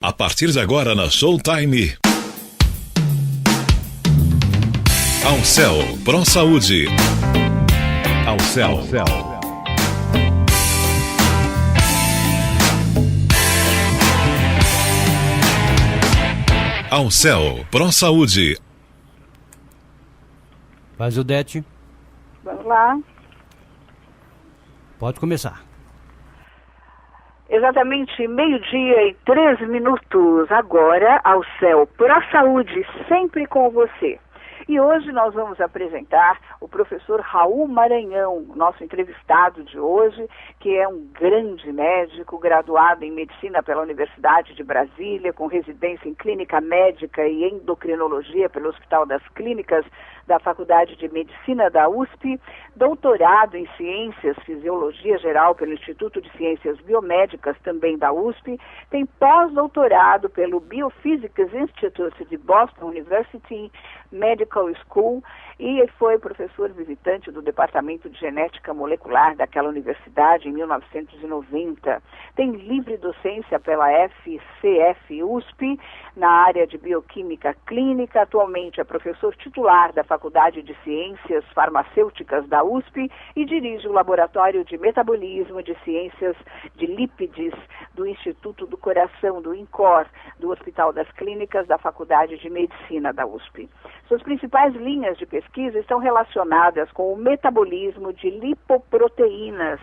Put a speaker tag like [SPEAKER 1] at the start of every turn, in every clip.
[SPEAKER 1] A partir de agora na Showtime. Alcel Pro Saúde. Alcel. Alcel Pro Saúde.
[SPEAKER 2] Faz o Det.
[SPEAKER 3] Vamos lá.
[SPEAKER 2] Pode começar.
[SPEAKER 3] Exatamente 12:03. Agora, Alcel Pro Saúde, sempre com você. E hoje nós vamos apresentar o professor Raul Maranhão, nosso entrevistado de hoje, que é um grande médico, graduado em medicina pela Universidade de Brasília, com residência em clínica médica e endocrinologia pelo Hospital das Clínicas da Faculdade de Medicina da USP, doutorado em Ciências, Fisiologia Geral pelo Instituto de Ciências Biomédicas, também da USP, tem pós-doutorado pelo Biophysics Institute de Boston University Medical School e foi professor visitante do Departamento de Genética Molecular daquela universidade em 1990. Tem livre docência pela FCF USP na área de bioquímica clínica. Atualmente é professor titular da Faculdade de Ciências Farmacêuticas da USP e dirige o Laboratório de Metabolismo de Ciências de Lípides do Instituto do Coração, do INCOR, do Hospital das Clínicas da Faculdade de Medicina da USP. Suas principais linhas de pesquisa estão relacionadas com o metabolismo de lipoproteínas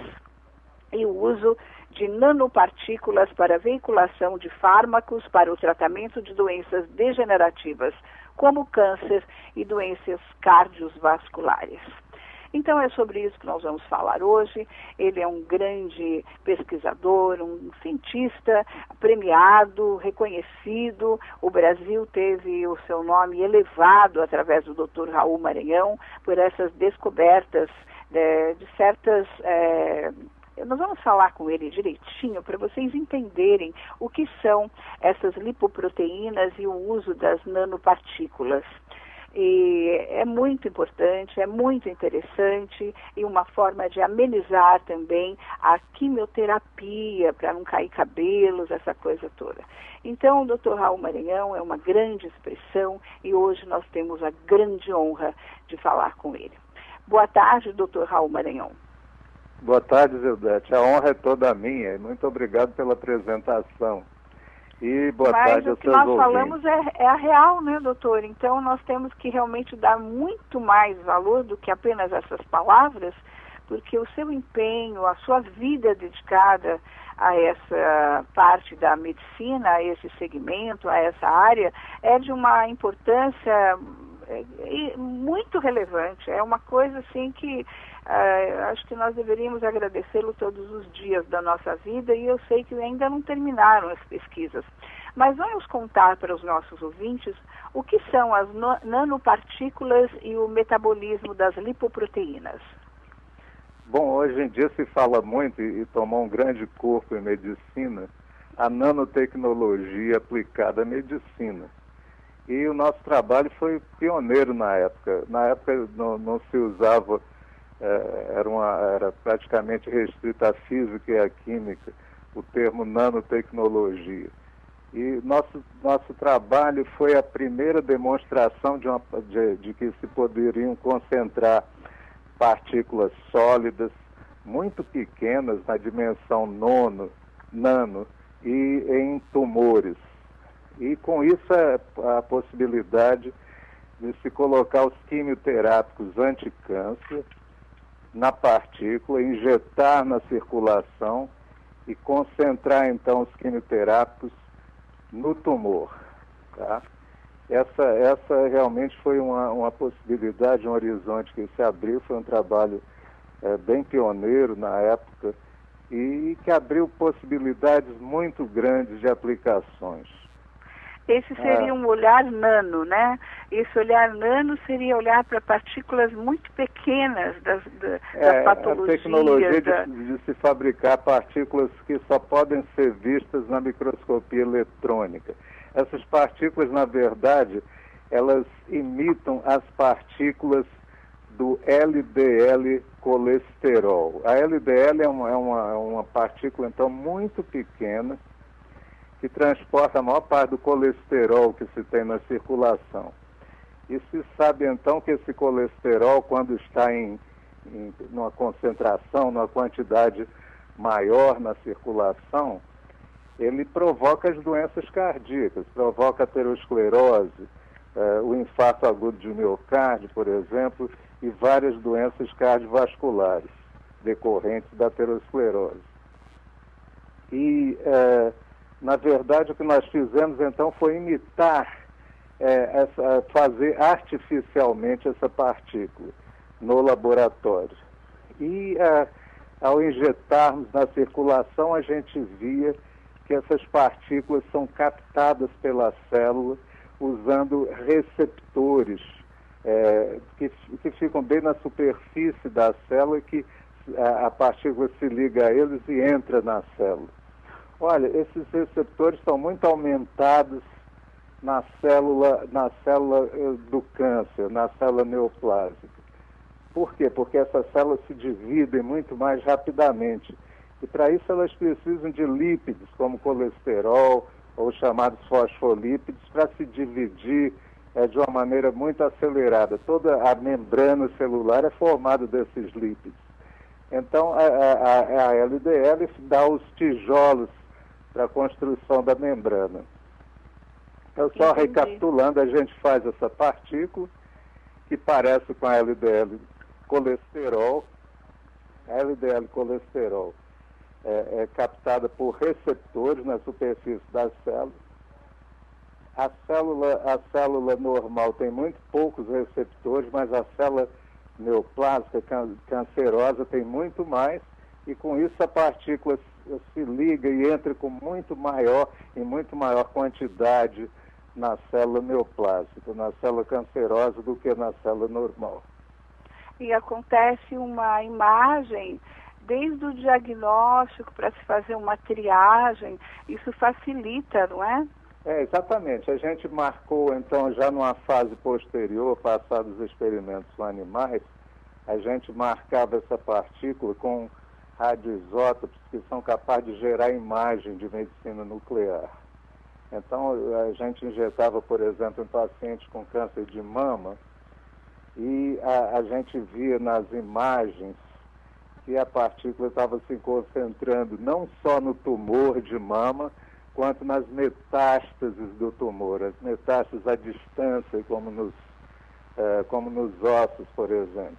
[SPEAKER 3] e o uso de nanopartículas para veiculação de fármacos para o tratamento de doenças degenerativas, como câncer e doenças cardiovasculares. Então é sobre isso que nós vamos falar hoje. Ele é um grande pesquisador, um cientista premiado, reconhecido. O Brasil teve o seu nome elevado através do Dr. Raul Maranhão por essas descobertas de certas... Nós vamos falar com ele direitinho para vocês entenderem o que são essas lipoproteínas e o uso das nanopartículas. E é muito importante, é muito interessante e uma forma de amenizar também a quimioterapia para não cair cabelos, essa coisa toda. Então, o Dr. Raul Maranhão é uma grande expressão e hoje nós temos a grande honra de falar com ele. Boa tarde, Dr. Raul Maranhão.
[SPEAKER 4] Boa tarde, Zildete. A honra é toda minha. Muito obrigado pela apresentação. E boa tarde aos seus ouvintes. Mas o que nós falamos
[SPEAKER 3] é a real, né, doutor? Então nós temos que realmente dar muito mais valor do que apenas essas palavras, porque o seu empenho, a sua vida dedicada a essa parte da medicina, a esse segmento, a essa área, é de uma importância muito relevante. É uma coisa assim que acho que nós deveríamos agradecê-lo todos os dias da nossa vida e eu sei que ainda não terminaram as pesquisas. Mas vamos contar para os nossos ouvintes o que são as nanopartículas e o metabolismo das lipoproteínas.
[SPEAKER 4] Bom, hoje em dia se fala muito e tomou um grande corpo em medicina a nanotecnologia aplicada à medicina. E o nosso trabalho foi pioneiro na época. Na época não se usava, era praticamente restrito à física e à química, o termo nanotecnologia. E nosso trabalho foi a primeira demonstração de que se poderiam concentrar partículas sólidas, muito pequenas, na dimensão nano, e em tumores. E com isso a possibilidade de se colocar os quimioterápicos anticâncer na partícula, injetar na circulação e concentrar então os quimioterápicos no tumor. Tá? Essa realmente foi uma possibilidade, um horizonte que se abriu, foi um trabalho bem pioneiro na época e que abriu possibilidades muito grandes de aplicações.
[SPEAKER 3] Esse seria um olhar nano, né? Esse olhar nano seria olhar para partículas muito pequenas das patologias.
[SPEAKER 4] A tecnologia de se fabricar partículas que só podem ser vistas na microscopia eletrônica. Essas partículas, na verdade, elas imitam as partículas do LDL colesterol. A LDL é uma partícula, então, muito pequena, que transporta a maior parte do colesterol que se tem na circulação. E se sabe então que esse colesterol, quando está numa concentração, numa quantidade maior na circulação, ele provoca as doenças cardíacas, provoca a aterosclerose, o infarto agudo de miocárdio, por exemplo, e várias doenças cardiovasculares decorrentes da aterosclerose. E, na verdade, o que nós fizemos então foi imitar, fazer artificialmente essa partícula no laboratório. E, ao injetarmos na circulação, a gente via que essas partículas são captadas pela célula usando receptores que ficam bem na superfície da célula, que a partícula se liga a eles e entra na célula. Olha, esses receptores estão muito aumentados na célula do câncer, na célula neoplásica. Por quê? Porque essas células se dividem muito mais rapidamente. E para isso elas precisam de lípidos, como colesterol ou chamados fosfolípidos, para se dividir de uma maneira muito acelerada. Toda a membrana celular é formada desses lípidos. Então, a LDL dá os tijolos para a construção da membrana. Então, só recapitulando, a gente faz essa partícula que parece com a LDL colesterol. A LDL colesterol é captada por receptores na superfície das células. A célula normal tem muito poucos receptores, mas a célula neoplásica cancerosa tem muito mais, e com isso a partícula se liga e entra com muito maior quantidade na célula neoplásica, na célula cancerosa, do que na célula normal.
[SPEAKER 3] E acontece uma imagem desde o diagnóstico para se fazer uma triagem, isso facilita, não é?
[SPEAKER 4] Exatamente. A gente marcou, então, já numa fase posterior, passados os experimentos com animais, a gente marcava essa partícula com radioisótopos que são capazes de gerar imagem de medicina nuclear. Então, a gente injetava, por exemplo, em pacientes com câncer de mama, e a gente via nas imagens que a partícula estava se concentrando não só no tumor de mama, quanto nas metástases do tumor, as metástases à distância, como nos ossos, por exemplo.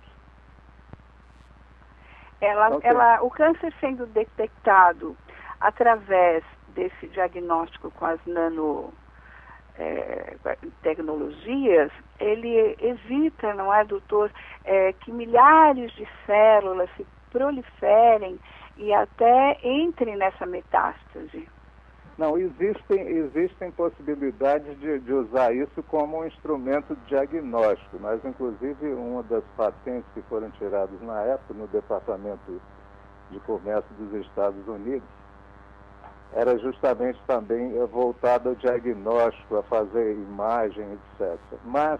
[SPEAKER 3] O câncer sendo detectado através desse diagnóstico com as nanotecnologias, ele evita, não é, doutor, que milhares de células se proliferem e até entrem nessa metástase.
[SPEAKER 4] Não, existem possibilidades de usar isso como um instrumento diagnóstico. Mas, inclusive, uma das patentes que foram tiradas na época no Departamento de Comércio dos Estados Unidos era justamente também voltada ao diagnóstico, a fazer imagem, etc. Mas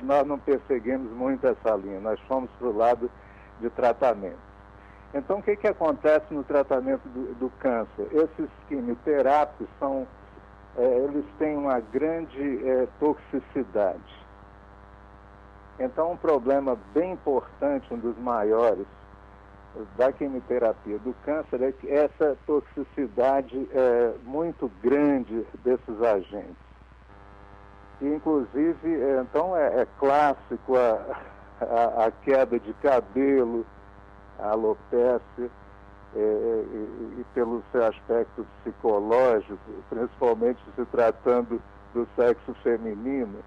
[SPEAKER 4] nós não perseguimos muito essa linha, nós fomos para o lado de tratamento. Então, o que acontece no tratamento do câncer? Esses quimioterápicos eles têm uma grande toxicidade. Então, um problema bem importante, um dos maiores da quimioterapia do câncer, é que essa toxicidade é muito grande desses agentes. E, inclusive, então é clássico a queda de cabelo, a alopecia, e pelo seu aspecto psicológico, principalmente se tratando do sexo feminino.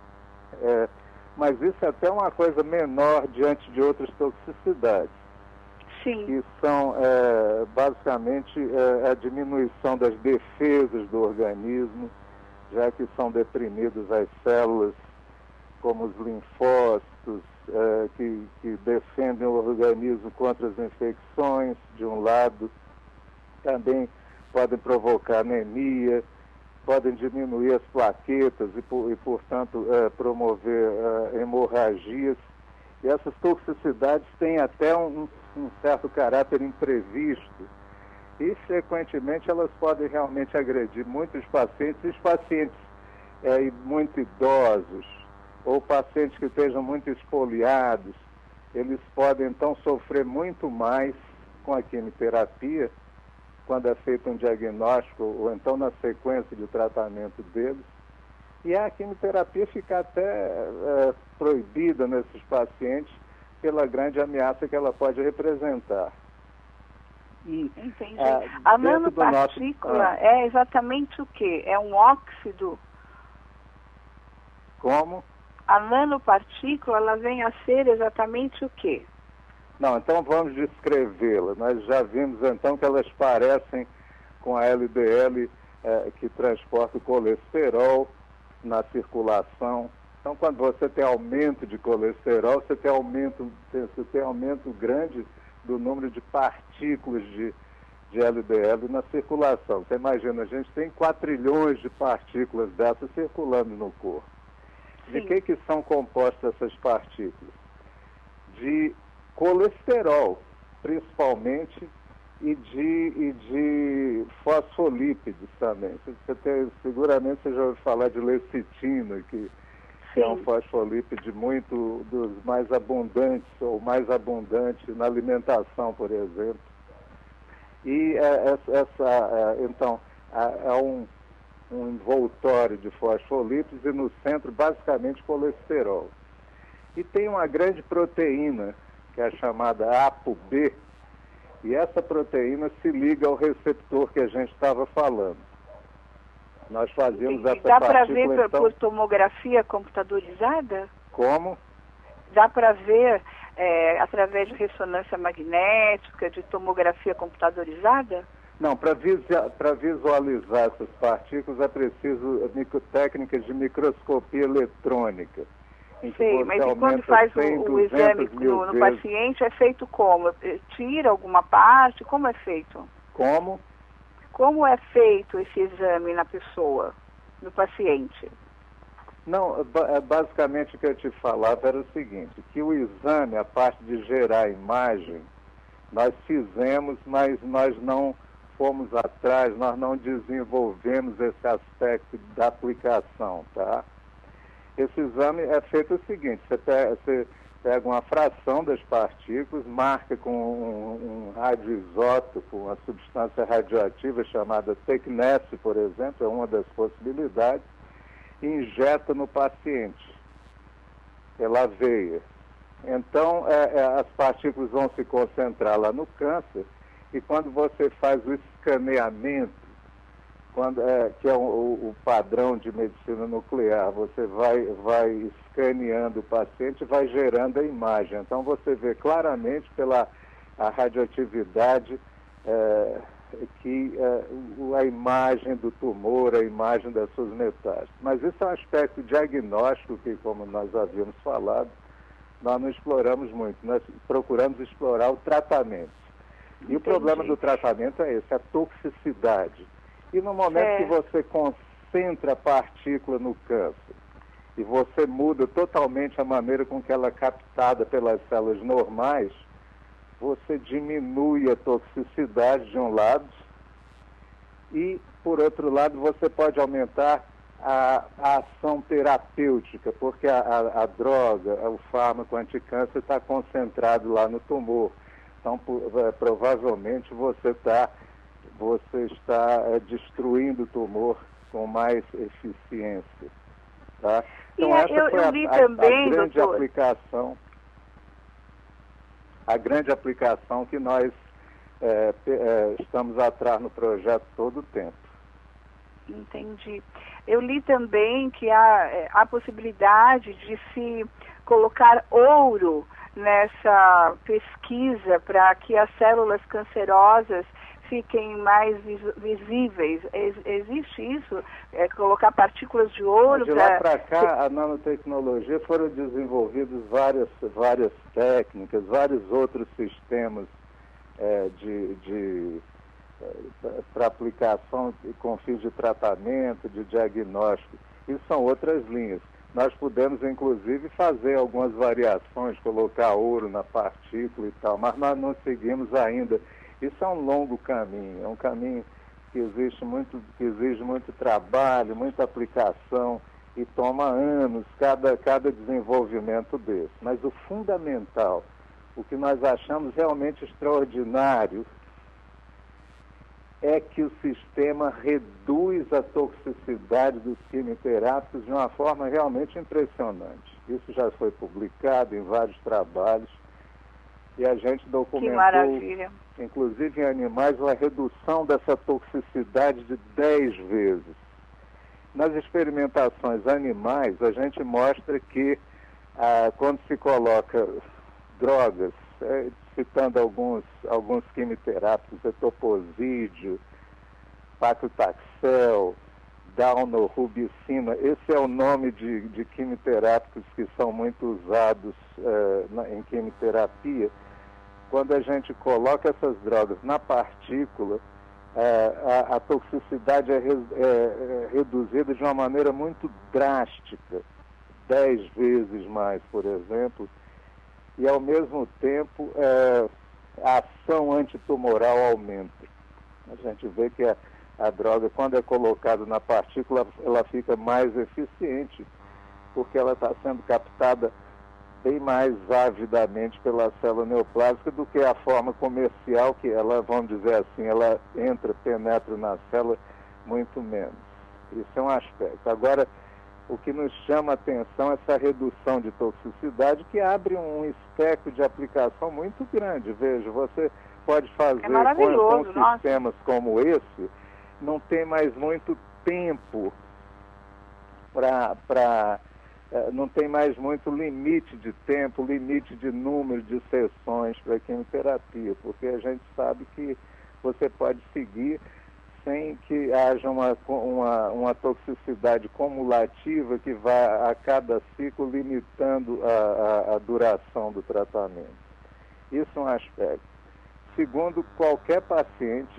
[SPEAKER 4] Mas isso é até uma coisa menor diante de outras toxicidades.
[SPEAKER 3] Sim.
[SPEAKER 4] Que são, basicamente, a diminuição das defesas do organismo, já que são deprimidas as células, como os linfócitos, que defendem o organismo contra as infecções, de um lado. Também podem provocar anemia, podem diminuir as plaquetas e portanto, promover hemorragias. E essas toxicidades têm até um certo caráter imprevisto. e, frequentemente, elas podem realmente agredir muitos pacientes, e os pacientes muito idosos, ou pacientes que estejam muito esfoliados, eles podem, então, sofrer muito mais com a quimioterapia, quando é feito um diagnóstico, ou então na sequência de tratamento deles, e a quimioterapia fica até proibida nesses pacientes pela grande ameaça que ela pode representar.
[SPEAKER 3] E, entendi. A nanopartícula é exatamente o quê? É um óxido?
[SPEAKER 4] Como?
[SPEAKER 3] A nanopartícula, ela vem a ser exatamente o quê?
[SPEAKER 4] Não, então vamos descrevê-la. Nós já vimos então que elas parecem com a LDL que transporta o colesterol na circulação. Então, quando você tem aumento de colesterol, você tem aumento grande do número de partículas de LDL na circulação. Você imagina, a gente tem 4 trilhões de partículas dessas circulando no corpo.
[SPEAKER 3] Sim.
[SPEAKER 4] De que são compostas essas partículas? De colesterol, principalmente, e de fosfolípidos também. Seguramente você já ouviu falar de lecitina, que é um fosfolípide muito dos mais abundantes, ou mais abundante na alimentação, por exemplo. E então, é um envoltório de fosfolípidos e no centro, basicamente, colesterol. E tem uma grande proteína, que é a chamada ApoB, e essa proteína se liga ao receptor que a gente estava falando. Nós fazíamos essa
[SPEAKER 3] partícula... Dá para ver
[SPEAKER 4] então,
[SPEAKER 3] por tomografia computadorizada?
[SPEAKER 4] Como?
[SPEAKER 3] Dá para ver através de ressonância magnética, de tomografia computadorizada?
[SPEAKER 4] Não, para visualizar essas partículas é preciso técnicas de microscopia eletrônica.
[SPEAKER 3] Sei, mas e quando faz o exame no paciente, é feito como? Tira alguma parte? Como é feito?
[SPEAKER 4] Como?
[SPEAKER 3] Como é feito esse exame na pessoa, no paciente?
[SPEAKER 4] Não, basicamente o que eu te falava era o seguinte, que o exame, a parte de gerar a imagem, nós fizemos, mas nós não fomos atrás, nós não desenvolvemos esse aspecto da aplicação, tá? Esse exame é feito o seguinte, você pega uma fração das partículas, marca com um radioisótopo, uma substância radioativa chamada TECNESP, por exemplo, é uma das possibilidades, e injeta no paciente, pela veia. Então, as partículas vão se concentrar lá no câncer, e quando você faz o escaneamento, que é o padrão de medicina nuclear, você vai escaneando o paciente e vai gerando a imagem. Então você vê claramente pela a radioatividade a imagem do tumor, a imagem das suas metástases. Mas isso é um aspecto diagnóstico que, como nós havíamos falado, nós não exploramos muito. Nós procuramos explorar o tratamento. E o problema do tratamento é esse, a toxicidade. E no momento que você concentra a partícula no câncer e você muda totalmente a maneira com que ela é captada pelas células normais, você diminui a toxicidade de um lado e, por outro lado, você pode aumentar a ação terapêutica, porque a droga, o fármaco anticâncer está concentrado lá no tumor. Então, provavelmente, você está destruindo o tumor com mais eficiência. Tá? Então, essa foi a grande aplicação. A grande aplicação que nós estamos atrás no projeto todo o tempo.
[SPEAKER 3] Entendi. Eu li também que há possibilidade de se colocar ouro nessa pesquisa para que as células cancerosas fiquem mais visíveis. Existe isso? Colocar partículas de ouro?
[SPEAKER 4] De lá para cá, a nanotecnologia foram desenvolvidas várias técnicas, vários outros sistemas para aplicação com fins de tratamento, de diagnóstico. Isso são outras linhas. Nós pudemos, inclusive, fazer algumas variações, colocar ouro na partícula e tal, mas nós não seguimos ainda Isso é um longo caminho, é um caminho que exige muito trabalho, muita aplicação e toma anos cada desenvolvimento desse. Mas o fundamental, o que nós achamos realmente extraordinário, é que o sistema reduz a toxicidade dos quimioterápicos de uma forma realmente impressionante. Isso já foi publicado em vários trabalhos e a gente documentou, inclusive em animais, uma redução dessa toxicidade de 10 vezes. Nas experimentações animais, a gente mostra que quando se coloca drogas, citando alguns quimioterápicos, etoposídeo, paclitaxel, daunorubicina, esse é o nome de quimioterápicos que são muito usados em quimioterapia. Quando a gente coloca essas drogas na partícula, a toxicidade é reduzida de uma maneira muito drástica, 10 vezes mais, por exemplo, e ao mesmo tempo a ação antitumoral aumenta. A gente vê que a droga, quando é colocada na partícula, ela fica mais eficiente, porque ela está sendo captada bem mais avidamente pela célula neoplásica do que a forma comercial, que ela, vamos dizer assim, ela penetra na célula muito menos. Isso é um aspecto. Agora, o que nos chama a atenção é essa redução de toxicidade, que abre um espectro de aplicação muito grande. Veja, você pode fazer com sistemas como esse, não tem mais muito tempo não tem mais muito limite de tempo, limite de número de sessões para quimioterapia, porque a gente sabe que você pode seguir sem que haja uma toxicidade cumulativa que vai a cada ciclo limitando a duração do tratamento. Isso é um aspecto. Segundo, qualquer paciente,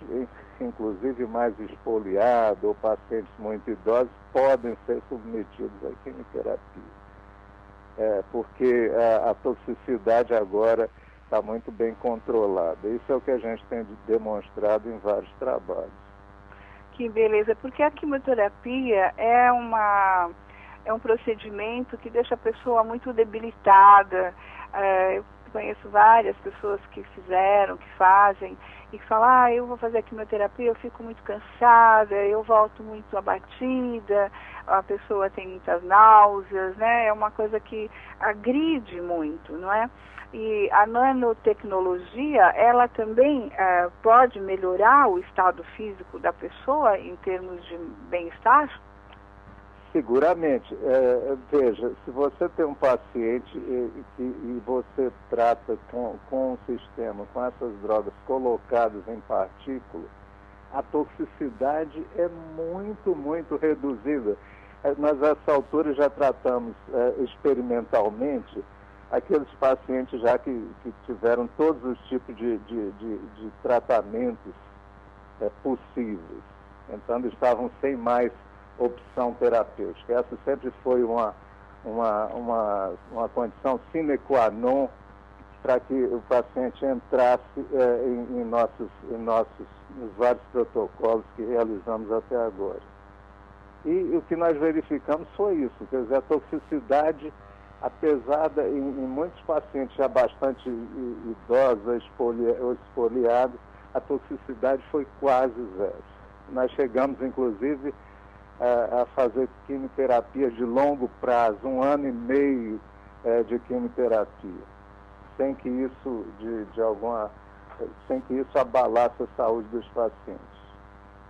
[SPEAKER 4] inclusive mais expoliado ou pacientes muito idosos, podem ser submetidos à quimioterapia, porque a toxicidade agora está muito bem controlada. Isso é o que a gente tem demonstrado em vários trabalhos.
[SPEAKER 3] Que beleza, porque a quimioterapia é um procedimento que deixa a pessoa muito debilitada. Eu conheço várias pessoas que fizeram, que fazem, e que falam, eu vou fazer a quimioterapia, eu fico muito cansada, eu volto muito abatida, a pessoa tem muitas náuseas, né? É uma coisa que agride muito, não é? E a nanotecnologia, ela também pode melhorar o estado físico da pessoa em termos de bem-estar?
[SPEAKER 4] Seguramente. Veja, se você tem um paciente e você trata com um sistema, com essas drogas colocadas em partícula, a toxicidade é muito, muito reduzida. Nós, a essa altura, já tratamos experimentalmente aqueles pacientes já que tiveram todos os tipos de tratamentos possíveis. Então, estavam sem mais opção terapêutica. Essa sempre foi uma condição sine qua non para que o paciente entrasse nos vários protocolos que realizamos até agora. E o que nós verificamos foi isso, quer dizer, a toxicidade, apesar em muitos pacientes já bastante idosos ou espoliados, a toxicidade foi quase zero. Nós chegamos, inclusive, a fazer quimioterapias de longo prazo, 1 ano e meio de quimioterapia, sem que isso abalasse a saúde dos pacientes,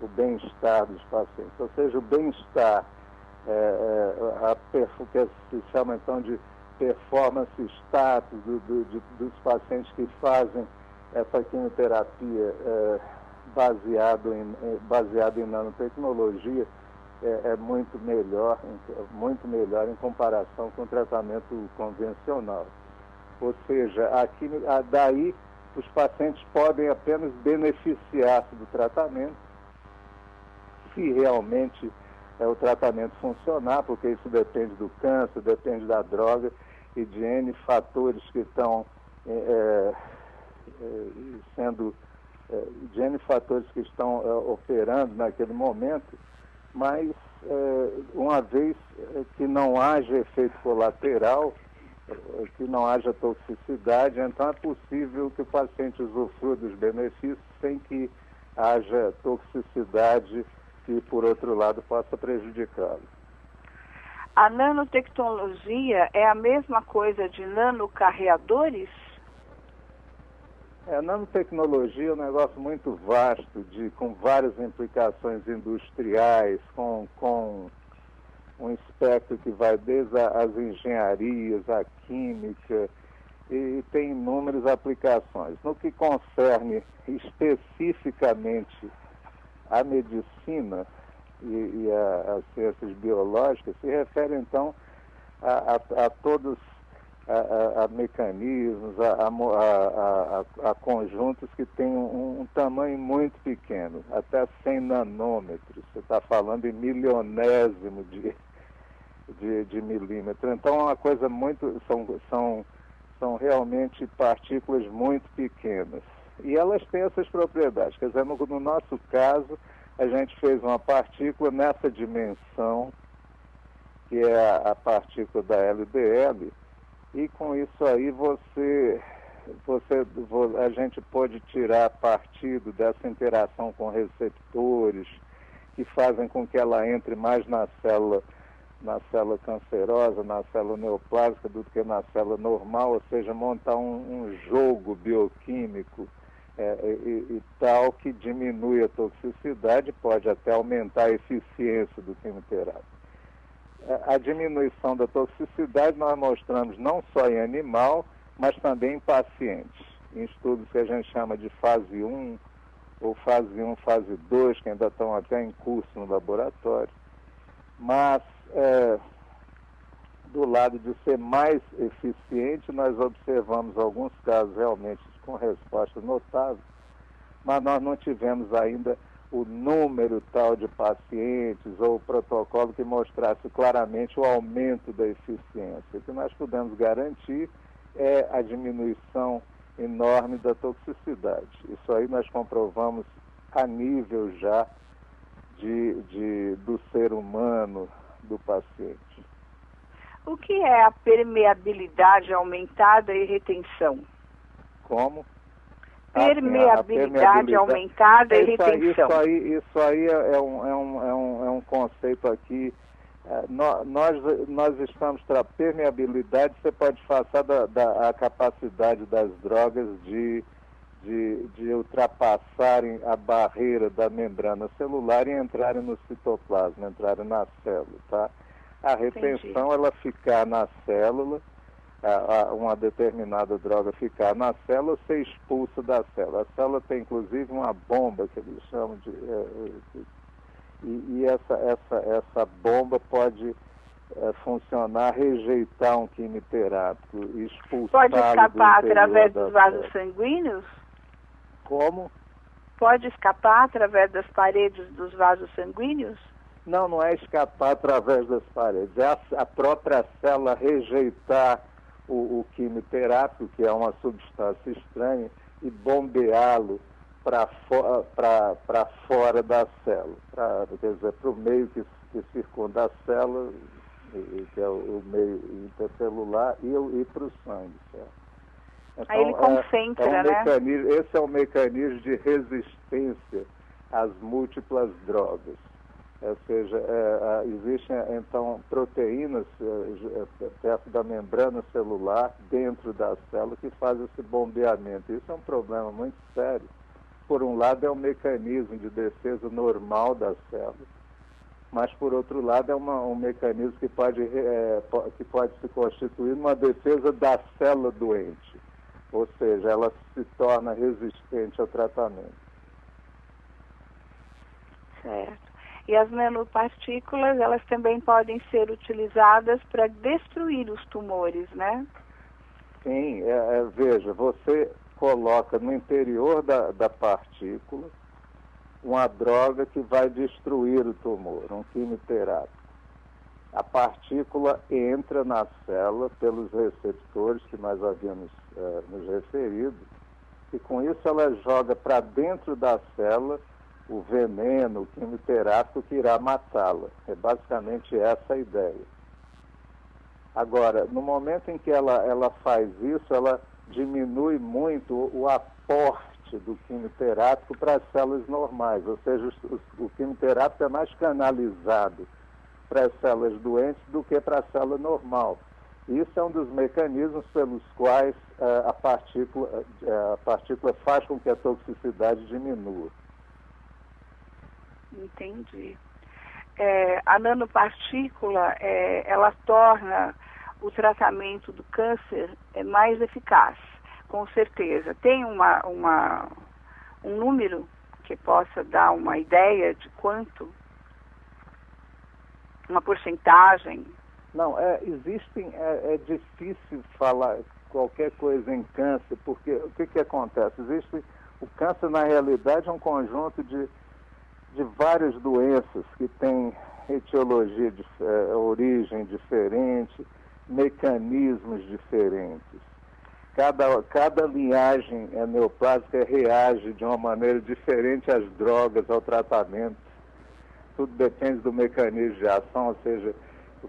[SPEAKER 4] o bem-estar dos pacientes. Ou seja, o bem-estar, o que se chama então de performance status dos pacientes que fazem essa quimioterapia baseado em nanotecnologia, é muito melhor em comparação com o tratamento convencional. Ou seja, daí os pacientes podem apenas beneficiar-se do tratamento, se realmente o tratamento funcionar, porque isso depende do câncer, depende da droga e de N fatores que estão sendo de N fatores que estão operando naquele momento, mas uma vez que não haja efeito colateral, que não haja toxicidade, então é possível que o paciente usufrua dos benefícios sem que haja toxicidade que, por outro lado, possa prejudicá-lo.
[SPEAKER 3] A nanotecnologia é a mesma coisa de nanocarreadores?
[SPEAKER 4] A nanotecnologia é um negócio muito vasto, com várias implicações industriais, com um espectro que vai desde as engenharias, a química, e tem inúmeras aplicações. No que concerne especificamente a medicina e as ciências biológicas, se refere então a todos a mecanismos, a conjuntos que têm um tamanho muito pequeno, até 100 nanômetros. Você está falando em milionésimo de milímetro. Então é uma coisa muito... São realmente partículas muito pequenas. E elas têm essas propriedades. Quer dizer, no nosso caso, a gente fez uma partícula nessa dimensão, que é a partícula da LDL, e com isso aí a gente pode tirar partido dessa interação com receptores que fazem com que ela entre mais na célula cancerosa, na célula neoplásica do que na célula normal, ou seja, montar um jogo bioquímico e tal que diminui a toxicidade, pode até aumentar a eficiência do quimioterápico. A diminuição da toxicidade nós mostramos não só em animal, mas também em pacientes, em estudos que a gente chama de fase 1, ou fase 1, fase 2, que ainda estão até em curso no laboratório. Mas, do lado de ser mais eficiente, nós observamos alguns casos realmente com respostas notáveis, mas nós não tivemos ainda o número tal de pacientes ou o protocolo que mostrasse claramente o aumento da eficiência. O que nós podemos garantir é a diminuição enorme da toxicidade. Isso aí nós comprovamos a nível já do ser humano, do paciente.
[SPEAKER 3] O que é a permeabilidade aumentada e retenção?
[SPEAKER 4] Como?
[SPEAKER 3] Permeabilidade aumentada e retenção.
[SPEAKER 4] Isso aí é um conceito aqui. Nós estamos permeabilidade, você pode passar da capacidade das drogas de ultrapassarem a barreira da membrana celular e entrarem no citoplasma, entrarem na célula, tá? A retenção,
[SPEAKER 3] Entendi.
[SPEAKER 4] ela ficar na célula, uma determinada droga ficar na célula, ser expulsa da célula. A célula tem inclusive uma bomba que eles chamam de... essa bomba pode funcionar, rejeitar um quimioterápico, expulsá-lo.
[SPEAKER 3] Pode escapar através dos vasos sanguíneos?
[SPEAKER 4] Como?
[SPEAKER 3] Pode escapar através das paredes dos vasos sanguíneos?
[SPEAKER 4] Não é escapar através das paredes, é a própria célula rejeitar o quimioterápico, que é uma substância estranha, e bombeá-lo para fora da célula, quer dizer, para o meio que circunda a célula, que é o meio intercelular, e para o sangue. Certo? Então,
[SPEAKER 3] aí ele concentra, né?
[SPEAKER 4] Esse é um mecanismo de resistência às múltiplas drogas. Ou seja, existem, então, proteínas perto da membrana celular, dentro da célula, que fazem esse bombeamento. Isso é um problema muito sério. Por um lado, é um mecanismo de defesa normal da célula, mas, por outro lado, é um mecanismo que pode se constituir numa defesa da célula doente. Ou seja, ela se torna resistente ao tratamento.
[SPEAKER 3] Certo. E as nanopartículas, elas também podem ser utilizadas para destruir os tumores, né?
[SPEAKER 4] Sim, veja, você coloca no interior da partícula uma droga que vai destruir o tumor, um quimioterápico. A partícula entra na célula pelos receptores que nós havíamos nos referido E com isso ela joga para dentro da célula o veneno, o quimioterápico que irá matá-la. É basicamente essa a ideia. Agora, no momento em que ela faz isso, ela diminui muito o aporte do quimioterápico para as células normais, ou seja, o quimioterápico é mais canalizado para as células doentes do que para a célula normal. Isso é um dos mecanismos pelos quais a partícula faz com que a toxicidade diminua.
[SPEAKER 3] Entendi. A nanopartícula, ela torna o tratamento do câncer mais eficaz, com certeza. Tem um número que possa dar uma ideia de quanto? Uma porcentagem?
[SPEAKER 4] Não, é difícil falar qualquer coisa em câncer, porque o que acontece? O câncer, na realidade, é um conjunto de várias doenças que têm etiologia, origem diferente, mecanismos diferentes. Cada linhagem neoplásica reage de uma maneira diferente às drogas, ao tratamento. Tudo depende do mecanismo de ação, ou seja,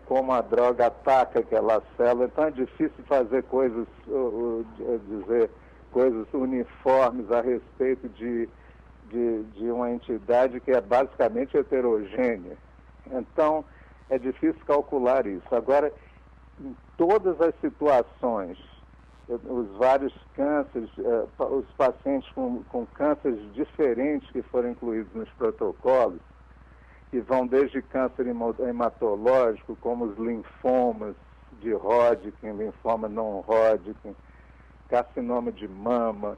[SPEAKER 4] como a droga ataca aquela célula. Então é difícil dizer coisas uniformes a respeito de uma entidade que é basicamente heterogênea. Então é difícil calcular isso. Agora, em todas as situações, os vários cânceres, os pacientes com cânceres diferentes que foram incluídos nos protocolos, que vão desde câncer hematológico, como os linfomas de Hodgkin, linfoma não Hodgkin, carcinoma de mama,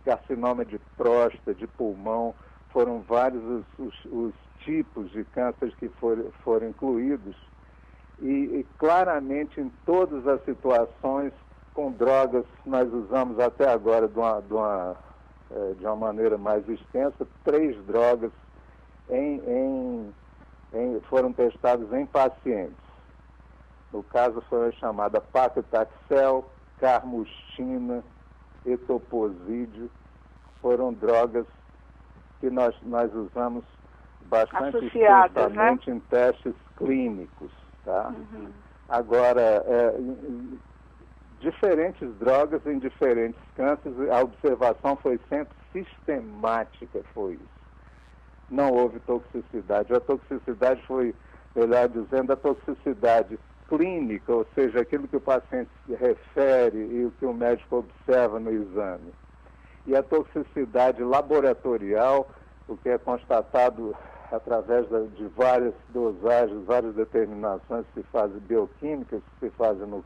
[SPEAKER 4] carcinoma de próstata, de pulmão, foram vários os tipos de cânceres que foram incluídos. E claramente em todas as situações, com drogas, nós usamos até agora de uma maneira mais extensa, 3 drogas foram testadas em pacientes. No caso foi a chamada paclitaxel, carmostina, etoposídeo. Foram drogas que nós usamos bastante extensamente, né? Em testes clínicos. Tá?
[SPEAKER 3] Uhum.
[SPEAKER 4] Agora, diferentes drogas em diferentes cânceres, a observação foi sempre sistemática, foi isso. Não houve toxicidade. A toxicidade foi, melhor dizendo, a toxicidade clínica, ou seja, aquilo que o paciente se refere e o que o médico observa no exame. E a toxicidade laboratorial, o que é constatado através de várias dosagens, várias determinações que se fazem bioquímicas, que se fazem no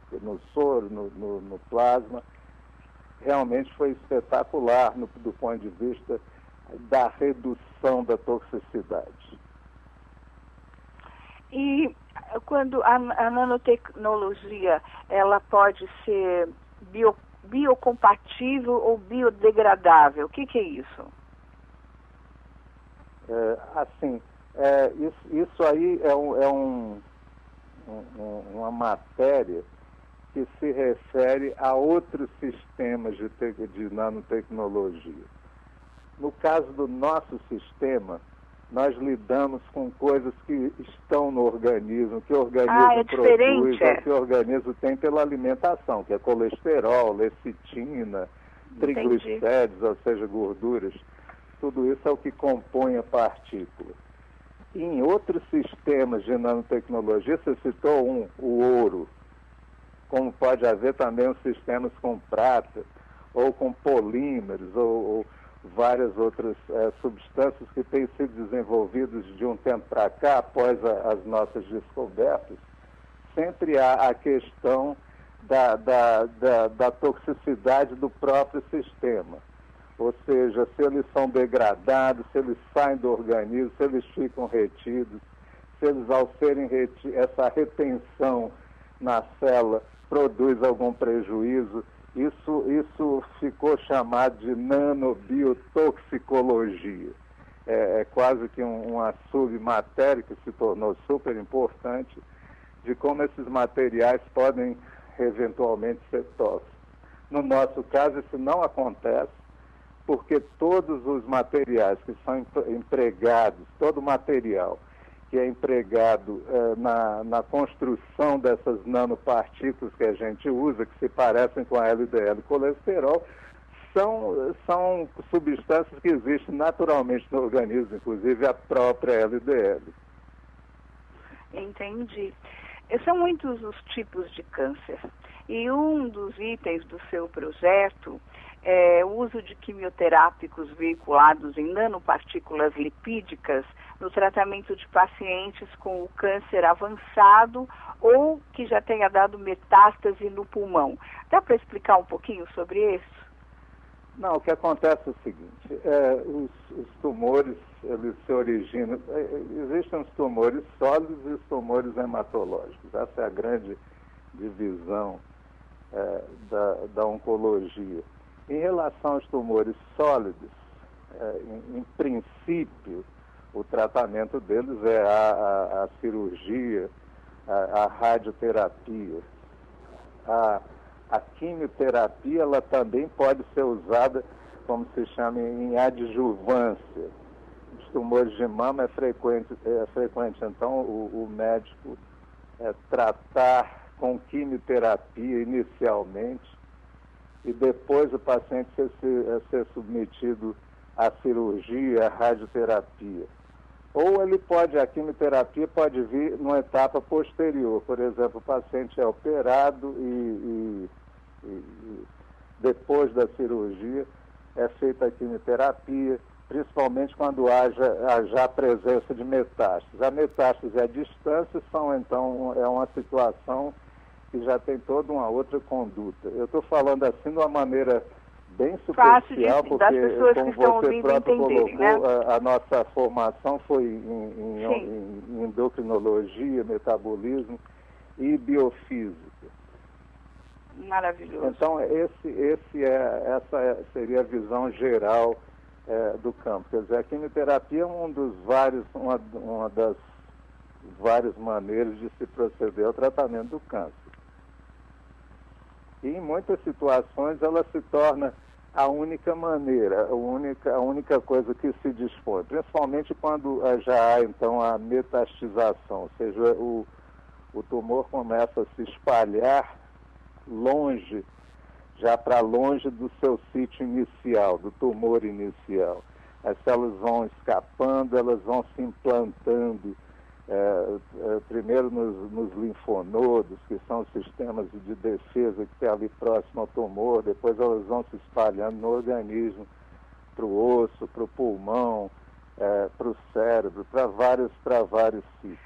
[SPEAKER 4] soro, no plasma, realmente foi espetacular do ponto de vista da redução da toxicidade.
[SPEAKER 3] E quando a nanotecnologia, ela pode ser biocompatível ou biodegradável, o que é isso?
[SPEAKER 4] Isso aí é uma matéria que se refere a outros sistemas de nanotecnologia. No caso do nosso sistema, nós lidamos com coisas que estão no organismo, que o organismo produz, ou que o organismo tem pela alimentação, que é colesterol, lecitina, triglicéridos, ou seja, gorduras. Tudo isso é o que compõe a partícula. E em outros sistemas de nanotecnologia, você citou o ouro, como pode haver também os sistemas com prata, ou com polímeros, ou várias outras substâncias que têm sido desenvolvidas de um tempo para cá, após as nossas descobertas. Sempre há a questão da toxicidade do próprio sistema. Ou seja, se eles são degradados, se eles saem do organismo, se eles ficam retidos, se eles, ao serem essa retenção na célula, produz algum prejuízo. Isso ficou chamado de nanobiotoxicologia. É quase que uma submatéria que se tornou super importante de como esses materiais podem eventualmente ser tóxicos. No nosso caso, isso não acontece, porque todos os materiais que são empregados, todo o material que é empregado na construção dessas nanopartículas que a gente usa, que se parecem com a LDL e colesterol, são substâncias que existem naturalmente no organismo, inclusive a própria LDL.
[SPEAKER 3] Entendi. São muitos os tipos de câncer. E um dos itens do seu projeto é o uso de quimioterápicos veiculados em nanopartículas lipídicas no tratamento de pacientes com o câncer avançado ou que já tenha dado metástase no pulmão. Dá para explicar um pouquinho sobre isso?
[SPEAKER 4] Não, o que acontece é o seguinte, os tumores, eles se originam, existem os tumores sólidos e os tumores hematológicos. Essa é a grande divisão da oncologia. Em relação aos tumores sólidos, em princípio, o tratamento deles é a cirurgia, a radioterapia. A quimioterapia, ela também pode ser usada, como se chama, em adjuvância. Os tumores de mama é frequente então, o médico tratar com quimioterapia inicialmente e depois o paciente ser submetido à cirurgia, à radioterapia. Ou a quimioterapia pode vir numa etapa posterior. Por exemplo, o paciente é operado e depois da cirurgia é feita a quimioterapia, principalmente quando haja a presença de metástases. A metástase e a distância é uma situação que já tem toda uma outra conduta. Eu estou falando assim de uma maneira bem superficial, porque, como você próprio colocou, né? A nossa formação foi em endocrinologia, metabolismo e biofísica.
[SPEAKER 3] Maravilhoso.
[SPEAKER 4] Então, essa seria a visão geral do campo. Quer dizer, a quimioterapia é uma das várias maneiras de se proceder ao tratamento do câncer. E em muitas situações ela se torna a única maneira, a única coisa que se dispõe, principalmente quando já há então a metastização, ou seja, o tumor começa a se espalhar longe, já para longe do seu sítio inicial, do tumor inicial. As células vão escapando, elas vão se implantando, primeiro nos linfonodos, que são os sistemas de defesa que tem ali próximo ao tumor, depois elas vão se espalhando no organismo, para o osso, para o pulmão, para o cérebro, para vários sítios.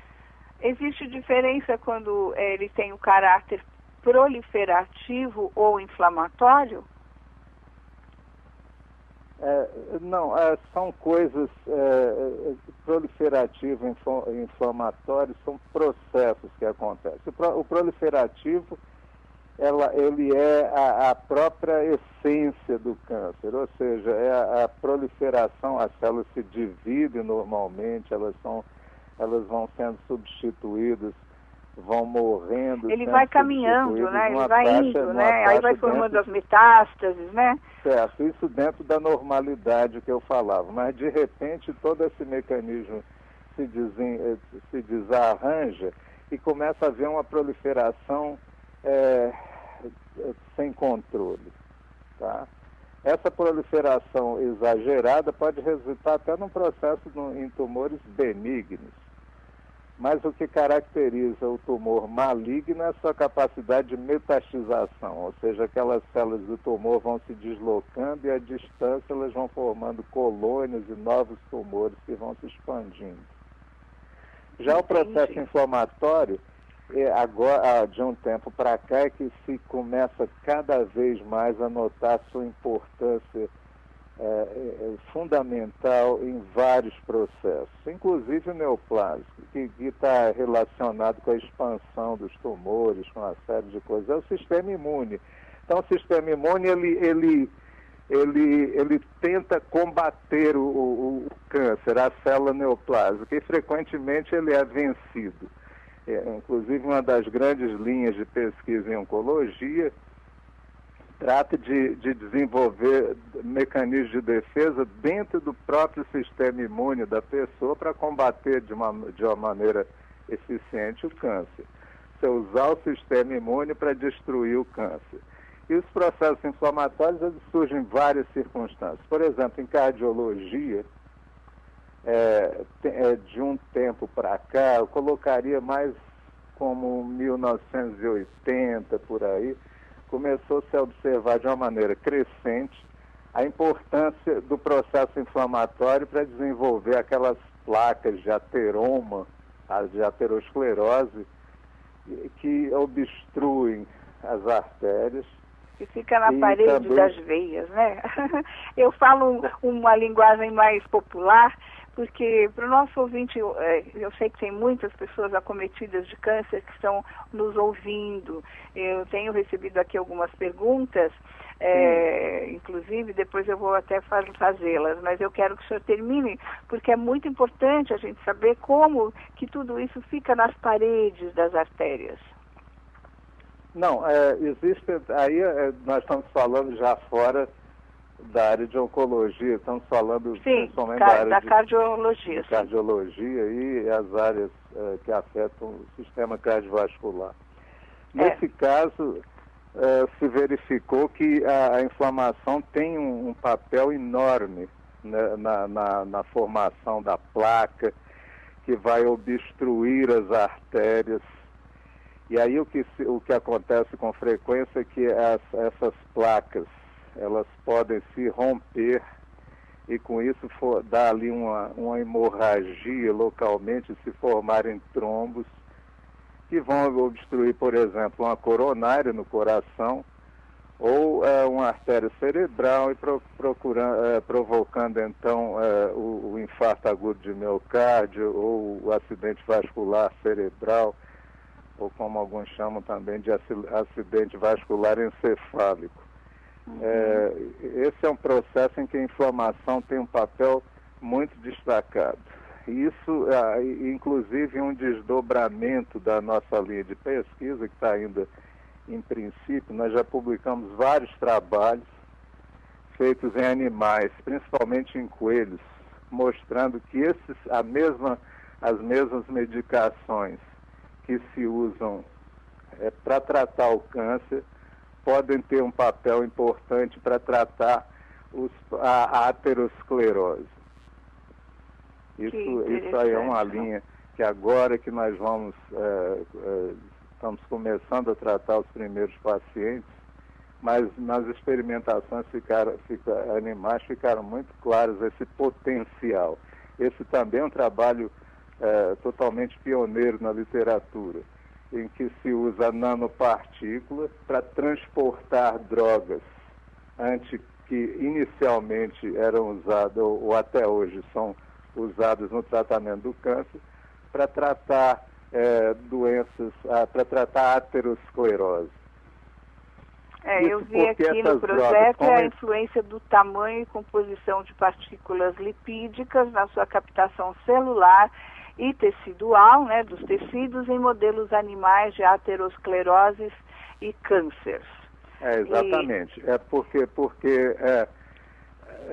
[SPEAKER 3] Existe diferença quando ele tem o caráter proliferativo ou inflamatório?
[SPEAKER 4] Não, são coisas proliferativas e inflamatórias, são processos que acontecem. O proliferativo, ele é a própria essência do câncer, ou seja, é a proliferação, as células se dividem normalmente, elas vão sendo substituídas, vão morrendo.
[SPEAKER 3] Ele vai caminhando, né? Ele vai indo, né? Aí vai formando as metástases, né?
[SPEAKER 4] Certo, isso dentro da normalidade que eu falava. Mas, de repente, todo esse mecanismo se desarranja e começa a haver uma proliferação sem controle, tá? Essa proliferação exagerada pode resultar até num processo em tumores benignos. Mas o que caracteriza o tumor maligno é a sua capacidade de metastização, ou seja, aquelas células do tumor vão se deslocando e à distância elas vão formando colônias e novos tumores que vão se expandindo. Já o processo inflamatório, agora, de um tempo para cá, é que se começa cada vez mais a notar a sua importância fundamental em vários processos, inclusive o neoplásico, que está relacionado com a expansão dos tumores, com uma série de coisas. É o sistema imune. Então, o sistema imune, ele tenta combater o câncer, a célula neoplásica, e frequentemente ele é vencido. Inclusive, uma das grandes linhas de pesquisa em oncologia trata de desenvolver mecanismos de defesa dentro do próprio sistema imune da pessoa para combater de uma maneira eficiente o câncer. Você usar o sistema imune para destruir o câncer. E os processos inflamatórios eles surgem em várias circunstâncias. Por exemplo, em cardiologia, de um tempo para cá, eu colocaria mais como 1980, por aí, começou-se a observar de uma maneira crescente a importância do processo inflamatório para desenvolver aquelas placas de ateroma, de aterosclerose, que obstruem as artérias.
[SPEAKER 3] Que fica na parede também das veias, né? Eu falo uma linguagem mais popular, porque para o nosso ouvinte, eu sei que tem muitas pessoas acometidas de câncer que estão nos ouvindo. Eu tenho recebido aqui algumas perguntas, inclusive depois eu vou até fazê-las, mas eu quero que o senhor termine, porque é muito importante a gente saber como que tudo isso fica nas paredes das artérias.
[SPEAKER 4] Não, existe, aí nós estamos falando já fora da área de oncologia, estamos falando principalmente da área
[SPEAKER 3] da cardiologia.
[SPEAKER 4] De cardiologia e as áreas que afetam o sistema cardiovascular. Nesse caso, se verificou que a inflamação tem um papel enorme, né, na formação da placa, que vai obstruir as artérias. E aí o que acontece com frequência é que essas placas, elas podem se romper e com isso dar ali uma hemorragia localmente, se formarem trombos que vão obstruir, por exemplo, uma coronária no coração ou uma artéria cerebral e provocando então o infarto agudo de miocárdio ou o acidente vascular cerebral, ou como alguns chamam também de acidente vascular encefálico. Esse é um processo em que a inflamação tem um papel muito destacado. Isso, inclusive, um desdobramento da nossa linha de pesquisa, que está ainda em princípio. Nós já publicamos vários trabalhos feitos em animais, principalmente em coelhos, mostrando que as mesmas medicações que se usam para tratar o câncer podem ter um papel importante para tratar a aterosclerose. Isso aí é uma linha que agora que nós estamos começando a tratar os primeiros pacientes, mas nas experimentações animais ficaram muito claros esse potencial. Esse também é um trabalho totalmente pioneiro na literatura, em que se usa nanopartículas para transportar drogas que inicialmente eram usadas, ou até hoje são usadas no tratamento do câncer, para tratar doenças, para tratar aterosclerose.
[SPEAKER 3] Eu vi aqui no projeto a influência do tamanho e composição de partículas lipídicas na sua captação celular e tecidual, né, dos tecidos em modelos animais de ateroscleroses e cânceres.
[SPEAKER 4] Exatamente.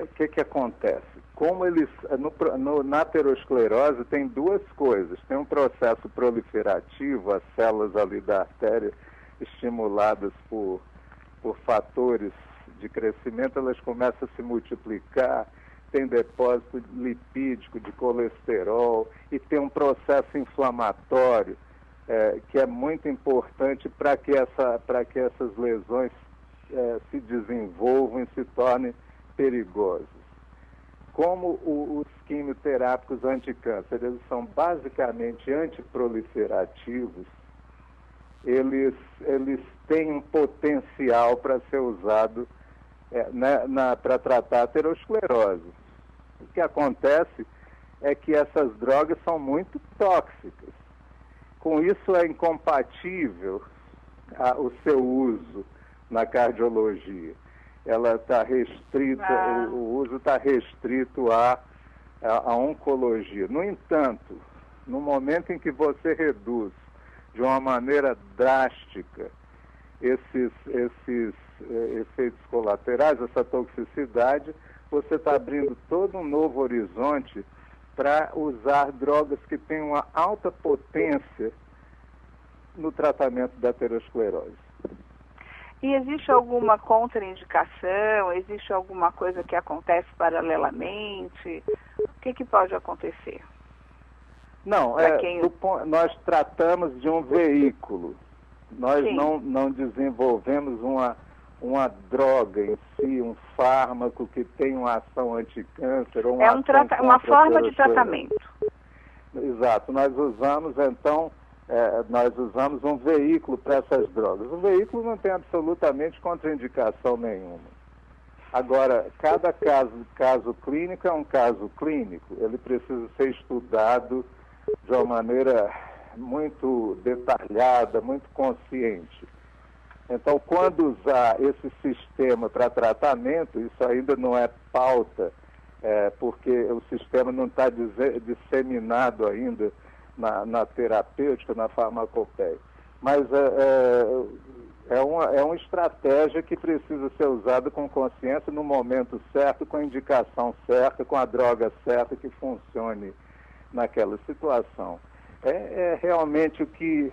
[SPEAKER 4] O que acontece? Como eles, na aterosclerose tem duas coisas. Tem um processo proliferativo, as células ali da artéria estimuladas por fatores de crescimento, elas começam a se multiplicar, tem depósito lipídico de colesterol e tem um processo inflamatório que é muito importante para que essas lesões se desenvolvam e se tornem perigosas. Como os quimioterápicos anticâncer, eles são basicamente antiproliferativos, eles têm um potencial para ser usado para tratar a aterosclerose. O que acontece é que essas drogas são muito tóxicas. Com isso é incompatível o seu uso na cardiologia. Ela está restrita, o uso está restrito à oncologia. No entanto, no momento em que você reduz de uma maneira drástica efeitos colaterais, essa toxicidade, você está abrindo todo um novo horizonte para usar drogas que têm uma alta potência no tratamento da aterosclerose.
[SPEAKER 3] E existe alguma contraindicação? Existe alguma coisa que acontece paralelamente? O que pode acontecer?
[SPEAKER 4] Não, nós tratamos de um veículo. Nós não desenvolvemos uma droga em si, um fármaco que tem uma ação anticâncer ou
[SPEAKER 3] uma forma de tratamento.
[SPEAKER 4] Exato. Nós usamos, então, um veículo para essas drogas. O veículo não tem absolutamente contraindicação nenhuma. Agora, cada caso clínico é um caso clínico. Ele precisa ser estudado de uma maneira muito detalhada, muito consciente. Então, quando usar esse sistema para tratamento, isso ainda não é pauta, porque o sistema não está disseminado ainda na terapêutica, na farmacopeia. Mas é uma estratégia que precisa ser usada com consciência no momento certo, com a indicação certa, com a droga certa que funcione naquela situação. Realmente o que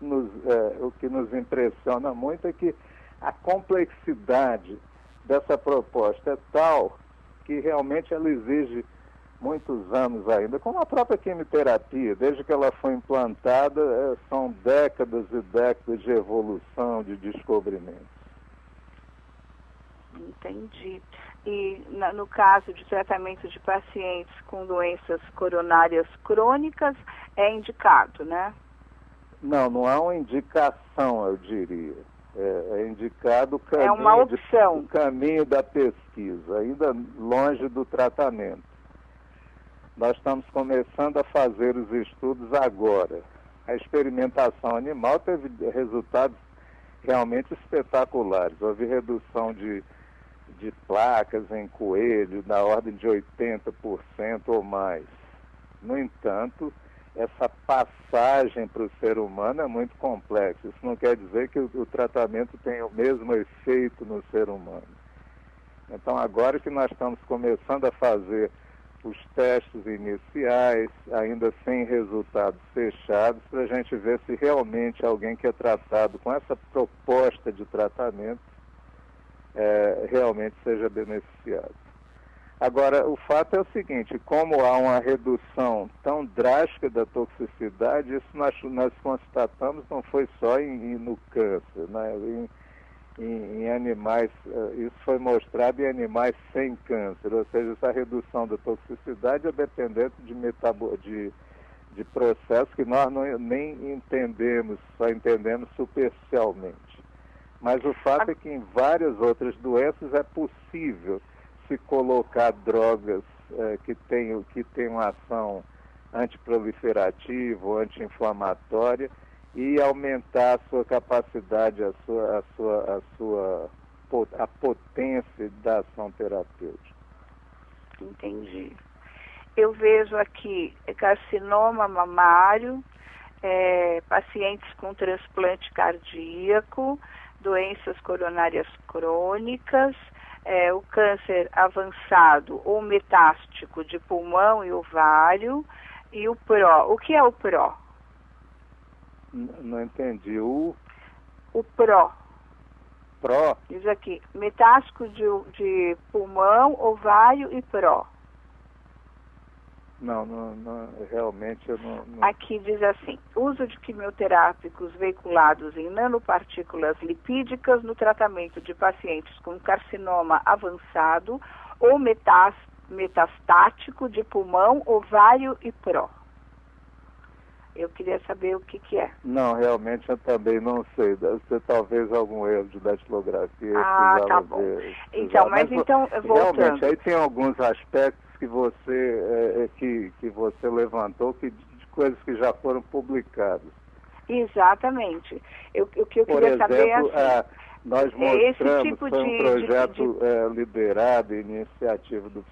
[SPEAKER 4] nos impressiona muito é que a complexidade dessa proposta é tal que realmente ela exige muitos anos ainda, como a própria quimioterapia, desde que ela foi implantada, são décadas e décadas de evolução, de descobrimento.
[SPEAKER 3] Entendi. E no caso de tratamento de pacientes com doenças coronárias crônicas, é indicado, né?
[SPEAKER 4] Não é uma indicação, eu diria. É indicado
[SPEAKER 3] uma opção.
[SPEAKER 4] O caminho da pesquisa, ainda longe do tratamento. Nós estamos começando a fazer os estudos agora. A experimentação animal teve resultados realmente espetaculares. Houve redução de placas em coelho na ordem de 80% ou mais. No entanto, essa passagem para o ser humano é muito complexa. Isso não quer dizer que o tratamento tenha o mesmo efeito no ser humano. Então, agora que nós estamos começando a fazer os testes iniciais, ainda sem resultados fechados, para a gente ver se realmente alguém que é tratado com essa proposta de tratamento realmente seja beneficiado. Agora, o fato é o seguinte, como há uma redução tão drástica da toxicidade, isso nós constatamos não foi só no câncer, né? Em animais, isso foi mostrado em animais sem câncer, ou seja, essa redução da toxicidade é dependente de processos que nós nem entendemos, só entendemos superficialmente. Mas o fato é que em várias outras doenças é possível se colocar drogas que tenham uma ação antiproliferativa ou anti-inflamatória e aumentar a sua capacidade, a potência da ação terapêutica.
[SPEAKER 3] Entendi. Eu vejo aqui carcinoma mamário, pacientes com transplante cardíaco, doenças coronárias crônicas, o câncer avançado ou metástico de pulmão e ovário, e o PRO. O que é o PRO?
[SPEAKER 4] Não entendi. O
[SPEAKER 3] PRO.
[SPEAKER 4] PRO?
[SPEAKER 3] Diz aqui, metástico de pulmão, ovário e PRO.
[SPEAKER 4] Não, realmente eu não...
[SPEAKER 3] Aqui diz assim, uso de quimioterápicos veiculados em nanopartículas lipídicas no tratamento de pacientes com carcinoma avançado ou metastático de pulmão, ovário e PRO. Eu queria saber o que é.
[SPEAKER 4] Não, realmente eu também não sei. Deve ser talvez algum erro de datilografia.
[SPEAKER 3] Tá bom. Então, então, voltando.
[SPEAKER 4] Realmente, aí tem alguns aspectos que você levantou, de coisas que já foram publicadas.
[SPEAKER 3] Exatamente. O que eu
[SPEAKER 4] Por
[SPEAKER 3] queria
[SPEAKER 4] exemplo,
[SPEAKER 3] saber é assim,
[SPEAKER 4] nós mostramos,
[SPEAKER 3] tipo
[SPEAKER 4] foi um projeto liderado, iniciativa do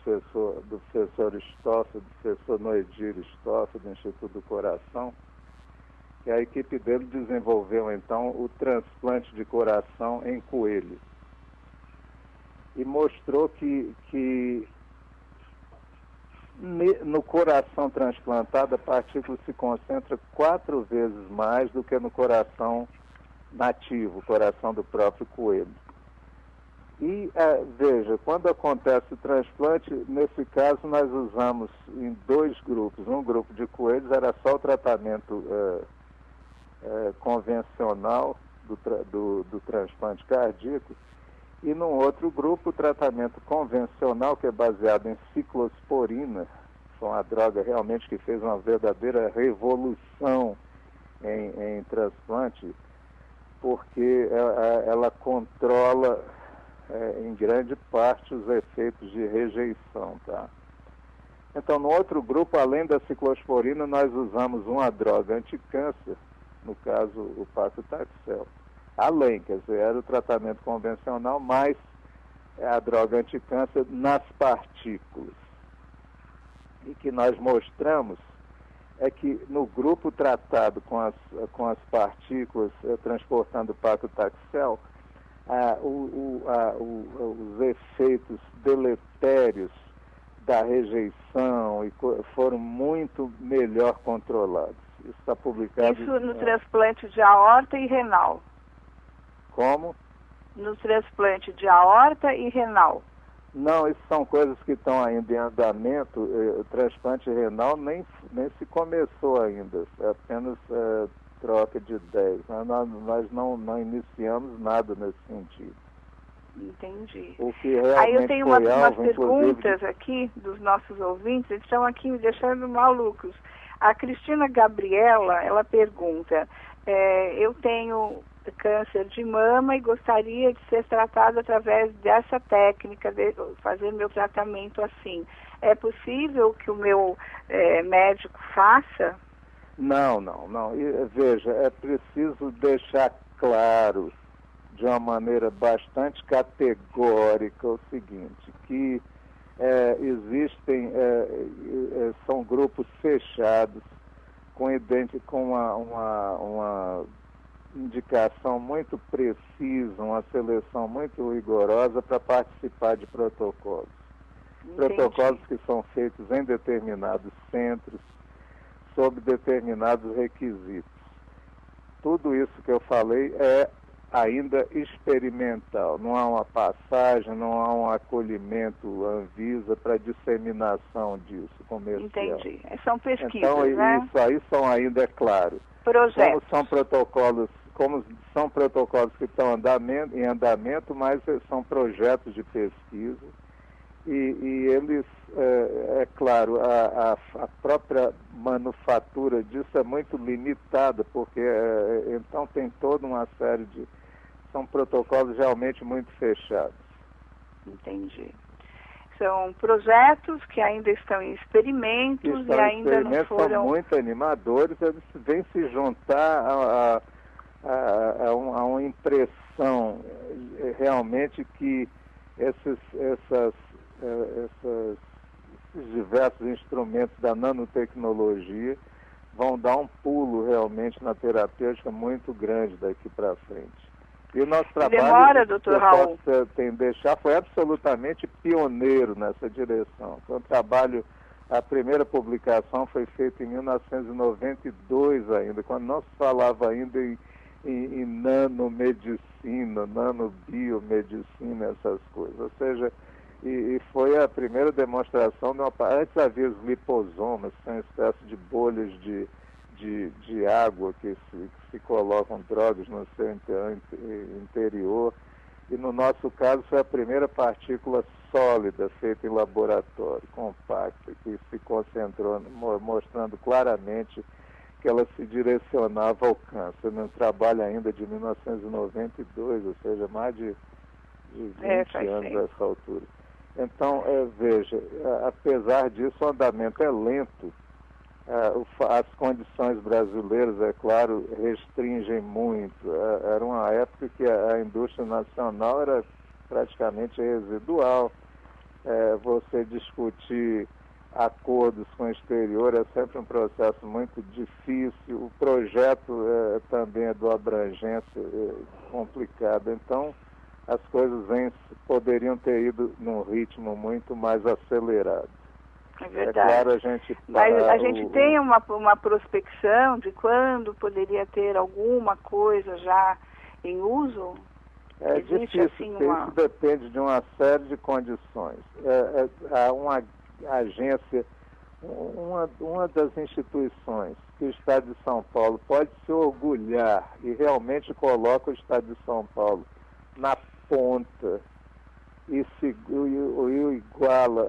[SPEAKER 4] professor Stoff, do professor Noedir Stoff, do Instituto do Coração, E a equipe dele desenvolveu, então, o transplante de coração em coelho. E mostrou que no coração transplantado, a partícula se concentra 4 vezes mais do que no coração nativo, o coração do próprio coelho. E, veja, quando acontece o transplante, nesse caso nós usamos em 2 grupos. Um grupo de coelhos era só o tratamento convencional do transplante cardíaco, e num outro grupo o tratamento convencional, que é baseado em ciclosporina, foi uma droga realmente que fez uma verdadeira revolução em transplante, porque ela controla em grande parte os efeitos de rejeição, tá? Então, no outro grupo, além da ciclosporina, nós usamos uma droga anticâncer, no caso o paclitaxel. Além, quer dizer, era o tratamento convencional, mais a droga anticâncer nas partículas. E que nós mostramos é que no grupo tratado com as partículas transportando o paclitaxel, os efeitos deletérios da rejeição foram muito melhor controlados. Isso está publicado.
[SPEAKER 3] Isso no transplante de aorta e renal.
[SPEAKER 4] Como?
[SPEAKER 3] No transplante de aorta e renal.
[SPEAKER 4] Não, isso são coisas que estão ainda em andamento. O transplante renal nem se começou ainda, é apenas troca de ideias. Nós não iniciamos nada nesse sentido.
[SPEAKER 3] Entendi.
[SPEAKER 4] O que realmente
[SPEAKER 3] aí eu tenho umas perguntas
[SPEAKER 4] inclusive
[SPEAKER 3] aqui dos nossos ouvintes, eles estão aqui me deixando malucos. A Cristina Gabriela, ela pergunta, eu tenho câncer de mama e gostaria de ser tratada através dessa técnica, de fazer meu tratamento assim. É possível que o meu médico faça?
[SPEAKER 4] Não. E, veja, é preciso deixar claro de uma maneira bastante categórica o seguinte, que são grupos fechados com uma indicação muito precisa, uma seleção muito rigorosa para participar de protocolos.
[SPEAKER 3] Entendi.
[SPEAKER 4] Protocolos que são feitos em determinados centros, sob determinados requisitos. Tudo isso que eu falei é ainda experimental, não há uma passagem, não há um acolhimento Anvisa para disseminação disso comercial.
[SPEAKER 3] Entendi. São pesquisas,
[SPEAKER 4] então,
[SPEAKER 3] né?
[SPEAKER 4] Isso aí são ainda, é claro.
[SPEAKER 3] Projetos.
[SPEAKER 4] Como são protocolos que estão em andamento, mas são projetos de pesquisa e eles, é claro, a própria manufatura disso é muito limitada, porque então tem toda uma série são protocolos realmente muito fechados.
[SPEAKER 3] Entendi. São projetos que ainda estão em experimentos e ainda não foram...
[SPEAKER 4] São muito animadores, eles vêm se juntar a uma impressão realmente que esses diversos instrumentos da nanotecnologia vão dar um pulo realmente na terapêutica muito grande daqui para frente. E o nosso trabalho,
[SPEAKER 3] demora, doutor Raul,
[SPEAKER 4] foi absolutamente pioneiro nessa direção. Foi um trabalho, a primeira publicação foi feita em 1992 ainda, quando não se falava ainda em nanomedicina, nanobiomedicina, essas coisas. Ou seja, e foi a primeira demonstração antes havia os liposomas, que são uma espécie de bolhas de água que se colocam drogas no seu interior, e no nosso caso foi a primeira partícula sólida feita em laboratório, compacta, que se concentrou, mostrando claramente que ela se direcionava ao câncer, num trabalho ainda de 1992, ou seja, mais de 20 anos a essa altura. Então, veja, apesar disso, o andamento é lento. As condições brasileiras, é claro, restringem muito. Era uma época que a indústria nacional era praticamente residual. Você discutir acordos com o exterior é sempre um processo muito difícil, o projeto também é de uma abrangência complicada, então as coisas poderiam ter ido num ritmo muito mais acelerado.
[SPEAKER 3] É verdade.
[SPEAKER 4] É claro, a gente...
[SPEAKER 3] Mas a gente tem uma prospecção de quando poderia ter alguma coisa já em uso?
[SPEAKER 4] É difícil,
[SPEAKER 3] assim,
[SPEAKER 4] isso depende de uma série de condições. Há uma agência, uma das instituições que o Estado de São Paulo pode se orgulhar e realmente coloca o Estado de São Paulo na ponta e o iguala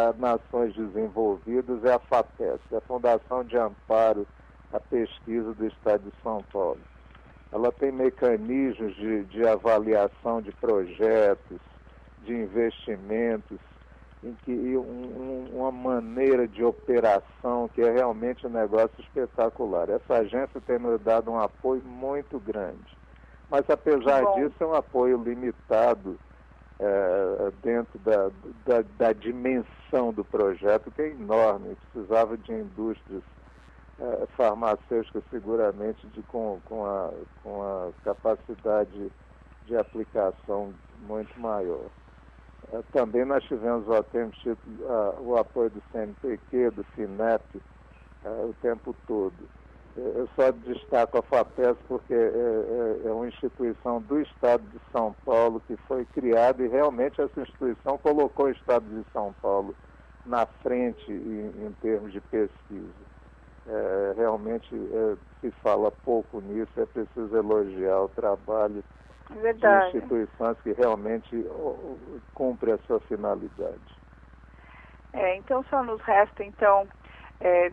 [SPEAKER 4] a nações desenvolvidas é a FAPESP, a Fundação de Amparo à Pesquisa do Estado de São Paulo. Ela tem mecanismos de avaliação de projetos, de investimentos, e uma maneira de operação que é realmente um negócio espetacular. Essa agência tem nos dado um apoio muito grande. Mas, apesar disso, é um apoio limitado dentro da dimensão do projeto, que é enorme. Precisava de indústrias farmacêuticas, seguramente, com a capacidade de aplicação muito maior. Também nós temos tido o apoio do CNPq, do FINEP, o tempo todo. Eu só destaco a FAPESP porque é uma instituição do Estado de São Paulo que foi criada e realmente essa instituição colocou o Estado de São Paulo na frente em termos de pesquisa. Realmente se fala pouco nisso, é preciso elogiar o trabalho de instituições que realmente cumprem a sua finalidade.
[SPEAKER 3] Então só nos resta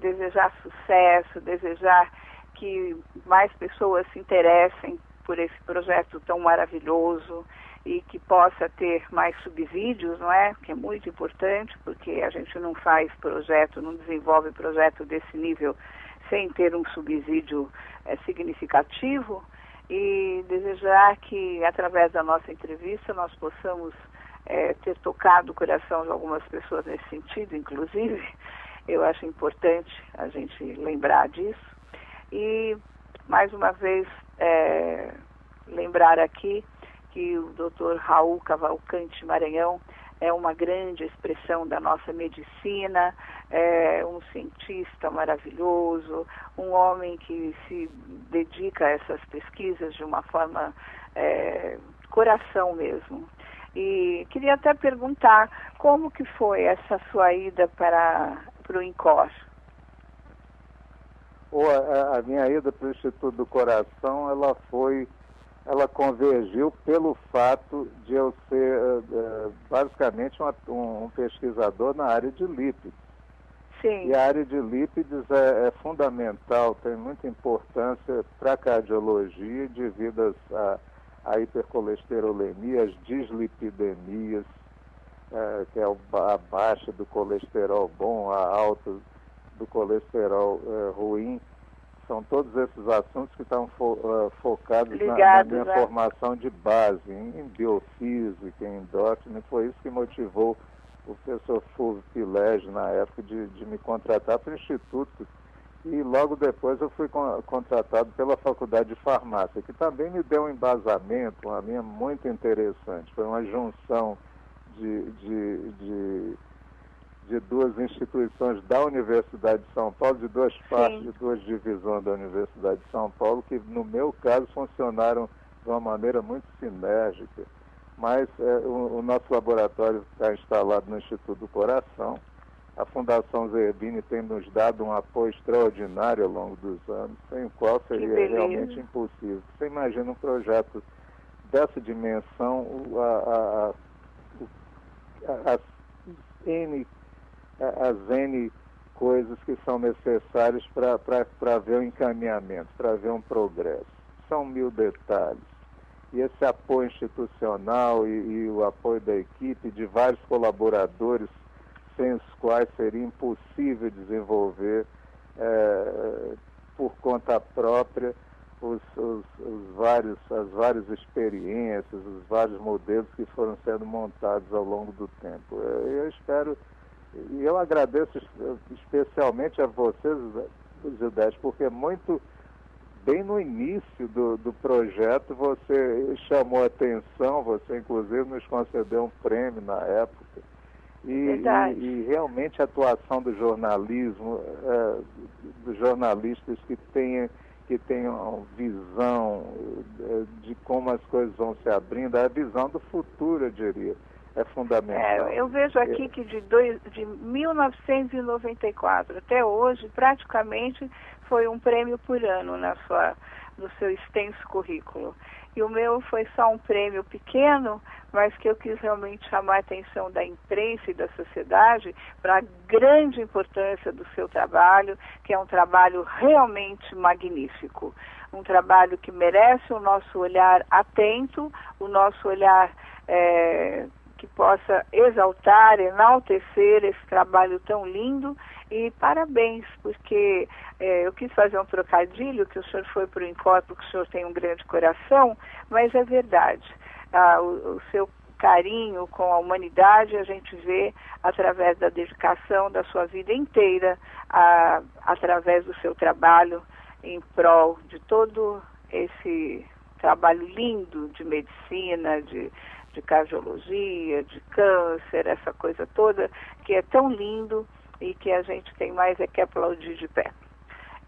[SPEAKER 3] desejar sucesso, desejar que mais pessoas se interessem por esse projeto tão maravilhoso e que possa ter mais subsídios, não é? Que é muito importante, porque a gente não faz projeto, não desenvolve projeto desse nível sem ter um subsídio significativo, e desejar que, através da nossa entrevista, nós possamos ter tocado o coração de algumas pessoas nesse sentido, inclusive. Eu acho importante a gente lembrar disso. E, mais uma vez, lembrar aqui que o Dr. Raul Cavalcante Maranhão é uma grande expressão da nossa medicina, um cientista maravilhoso, um homem que se dedica a essas pesquisas de uma forma coração mesmo. E queria até perguntar como que foi essa sua ida para o INCOR?
[SPEAKER 4] A minha ida para o Instituto do Coração, ela convergiu pelo fato de eu ser basicamente um pesquisador na área de lípidos.
[SPEAKER 3] Sim.
[SPEAKER 4] E a área de lípidos é fundamental, tem muita importância para a cardiologia devido à hipercolesterolemia, às dislipidemias, que é a baixa do colesterol bom, a alta do colesterol ruim. São todos esses assuntos que estão focados na minha formação de base, em biofísica, em endócrino. Foi isso que motivou o professor Fulvio Pilege, na época, de me contratar para o Instituto. E logo depois eu fui contratado pela Faculdade de Farmácia, que também me deu um embasamento, uma linha muito interessante. Foi uma junção de duas instituições da Universidade de São Paulo, de duas partes, de duas divisões da Universidade de São Paulo, que no meu caso funcionaram de uma maneira muito sinérgica. Mas o nosso laboratório está instalado no Instituto do Coração. A Fundação Zerbini tem nos dado um apoio extraordinário ao longo dos anos, sem o qual seria realmente impossível. Você imagina um projeto dessa dimensão, as N coisas que são necessárias para ver o encaminhamento, para ver um progresso. São 1000 detalhes. E esse apoio institucional e o apoio da equipe, de vários colaboradores, sem os quais seria impossível desenvolver por conta própria as várias experiências, os vários modelos que foram sendo montados ao longo do tempo. Eu espero E eu agradeço especialmente a vocês, Gildete, porque bem no início do projeto você chamou a atenção, você inclusive nos concedeu um prêmio na época. E realmente a atuação do jornalismo, dos jornalistas que tenham visão de como as coisas vão se abrindo, a visão do futuro, eu diria, é fundamental.
[SPEAKER 3] Eu vejo aqui que de 1994 até hoje, praticamente foi um prêmio por ano no seu extenso currículo. E o meu foi só um prêmio pequeno, mas que eu quis realmente chamar a atenção da imprensa e da sociedade para a grande importância do seu trabalho, que é um trabalho realmente magnífico. Um trabalho que merece o nosso olhar atento, o nosso olhar que possa exaltar, enaltecer esse trabalho tão lindo. E parabéns, porque eu quis fazer um trocadilho, que o senhor foi para o INCOR porque o senhor tem um grande coração, mas é verdade. O seu carinho com a humanidade a gente vê através da dedicação da sua vida inteira, através do seu trabalho em prol de todo esse trabalho lindo de medicina, de cardiologia, de câncer, essa coisa toda que é tão lindo e que a gente tem mais que aplaudir de pé.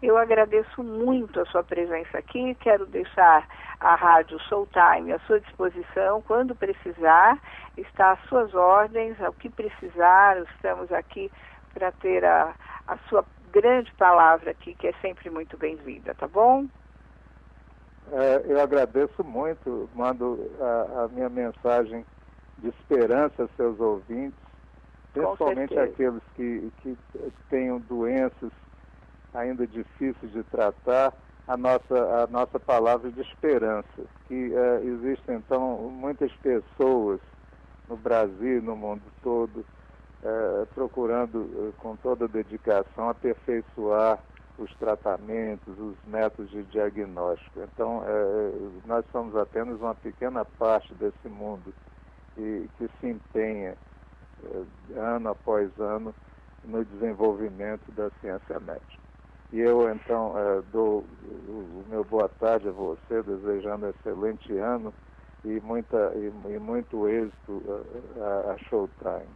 [SPEAKER 3] Eu agradeço muito a sua presença aqui, quero deixar a Rádio Showtime à sua disposição, quando precisar, está às suas ordens, ao que precisar, estamos aqui para ter a sua grande palavra aqui, que é sempre muito bem-vinda, tá bom?
[SPEAKER 4] Eu agradeço muito, mando a minha mensagem de esperança aos seus ouvintes, principalmente aqueles que tenham doenças ainda difíceis de tratar, a nossa palavra de esperança, que existem, então, muitas pessoas no Brasil, no mundo todo, procurando com toda dedicação aperfeiçoar os tratamentos, os métodos de diagnóstico. Então, nós somos apenas uma pequena parte desse mundo que se empenha ano após ano no desenvolvimento da ciência médica. E eu, então, dou o meu boa tarde a você, desejando um excelente ano e muito êxito a Showtime.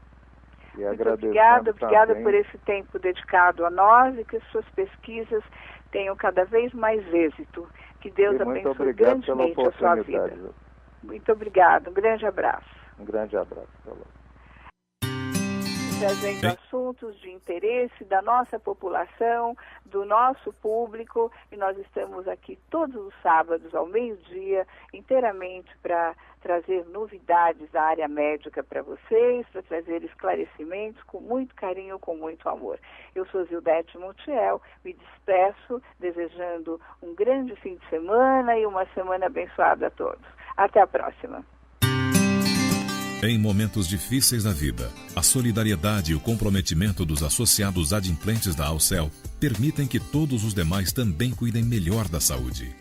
[SPEAKER 4] E
[SPEAKER 3] muito obrigada por esse tempo dedicado a nós e que as suas pesquisas tenham cada vez mais êxito. Que Deus abençoe grandemente a sua vida. Muito obrigada, um grande abraço.
[SPEAKER 4] Um grande abraço.
[SPEAKER 3] Trazendo assuntos de interesse da nossa população, do nosso público, e nós estamos aqui todos os sábados ao meio-dia, inteiramente para trazer novidades da área médica para vocês, para trazer esclarecimentos com muito carinho, com muito amor. Eu sou Gildete Montiel, me despeço desejando um grande fim de semana e uma semana abençoada a todos. Até a próxima.
[SPEAKER 1] Em momentos difíceis da vida, a solidariedade e o comprometimento dos associados adimplentes da Alcel permitem que todos os demais também cuidem melhor da saúde.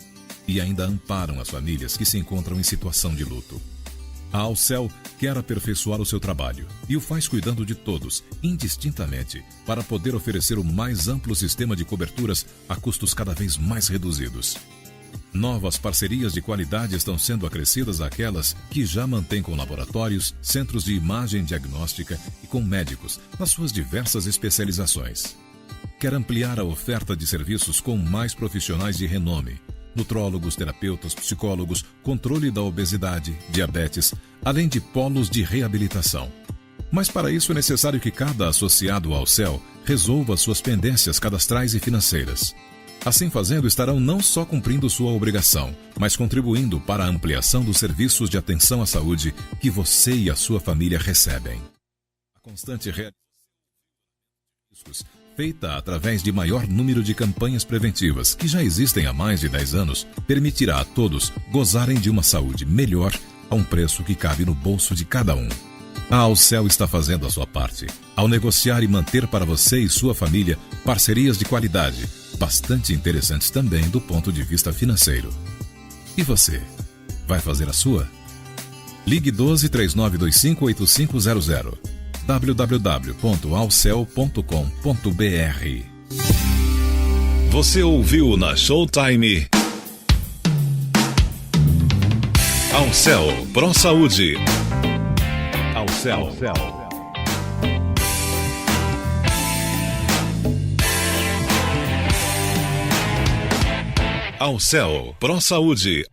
[SPEAKER 1] E ainda amparam as famílias que se encontram em situação de luto. A Alcel quer aperfeiçoar o seu trabalho e o faz cuidando de todos, indistintamente, para poder oferecer o mais amplo sistema de coberturas a custos cada vez mais reduzidos. Novas parcerias de qualidade estão sendo acrescidas àquelas que já mantêm com laboratórios, centros de imagem diagnóstica e com médicos nas suas diversas especializações. Quer ampliar a oferta de serviços com mais profissionais de renome, nutrólogos, terapeutas, psicólogos, controle da obesidade, diabetes, além de polos de reabilitação. Mas para isso é necessário que cada associado ao Alcel resolva suas pendências cadastrais e financeiras. Assim fazendo, estarão não só cumprindo sua obrigação, mas contribuindo para a ampliação dos serviços de atenção à saúde que você e a sua família recebem. A constante realização de riscos, feita através de maior número de campanhas preventivas que já existem há mais de 10 anos, permitirá a todos gozarem de uma saúde melhor a um preço que cabe no bolso de cada um. A Alcel está fazendo a sua parte, ao negociar e manter para você e sua família parcerias de qualidade, bastante interessantes também do ponto de vista financeiro. E você, vai fazer a sua? Ligue 12 3925 8500. www.alcel.com.br. Você ouviu na Showtime Alcel Pro Saúde. Alcel. Alcel Pro Saúde.